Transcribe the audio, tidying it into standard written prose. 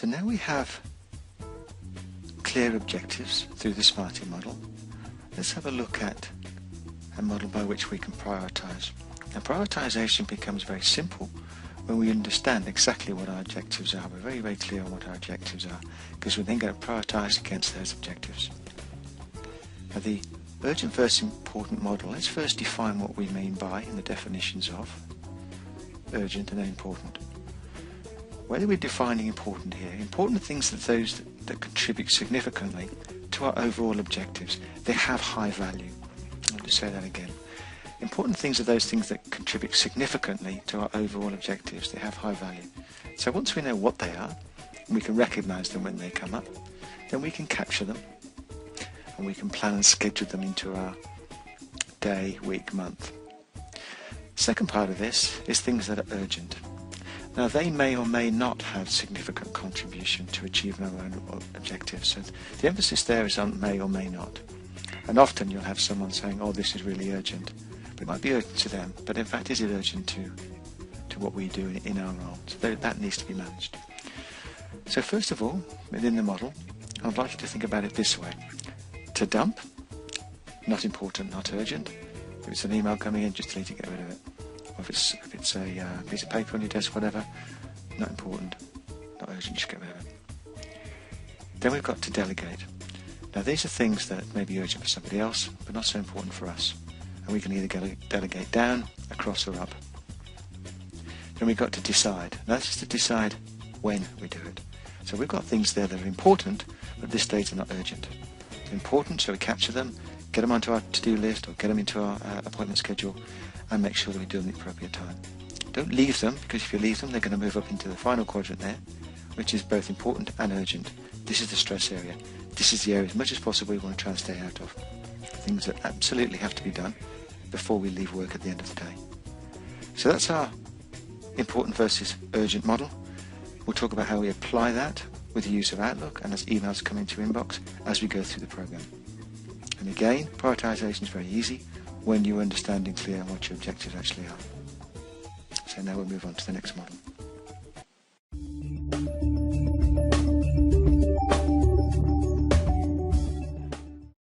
So now we have clear objectives through the SMARTY model. Let's have a look at a model by which we can prioritise. Now prioritisation becomes very simple when we understand exactly what our objectives are. We're very, very clear on what our objectives are, because we're then going to prioritise against those objectives. Now the urgent versus important model, let's first define what we mean by in the definitions of urgent and then important. Where are we defining important here? Important things are those that contribute significantly to our overall objectives. They have high value. I'll just say that again. Important things are those things that contribute significantly to our overall objectives. They have high value. So once we know what they are, and we can recognise them when they come up, then we can capture them and we can plan and schedule them into our day, week, month. Second part of this is things that are urgent. Now they may or may not have significant contribution to achieving our own objectives. So the emphasis there is on may or may not. And often you'll have someone saying, oh, this is really urgent. But it might be urgent to them, but in fact is it urgent to what we do in our role? So that needs to be managed. So first of all, within the model, I'd like you to think about it this way. To dump, not important, not urgent. If it's an email coming in, just delete it, get rid of it. Or if it's a piece of paper on your desk, whatever, not important, not urgent, just get rid of it. Then we've got to delegate. Now these are things that may be urgent for somebody else, but not so important for us. And we can either delegate down, across or up. Then we've got to decide. Now that's just to decide when we do it. So we've got things there that are important, but at this stage are not urgent. They're important, so we capture them, get them onto our to-do list or get them into our appointment schedule, and make sure that we do them at the appropriate time. Don't leave them, because if you leave them, they're going to move up into the final quadrant there, which is both important and urgent. This is the stress area. This is the area as much as possible we want to try and stay out of. Things that absolutely have to be done before we leave work at the end of the day. So that's our important versus urgent model. We'll talk about how we apply that with the use of Outlook and as emails come into your inbox as we go through the program. And again, prioritisation is very easy when you're understanding clear what your objectives actually are. So now we'll move on to the next model.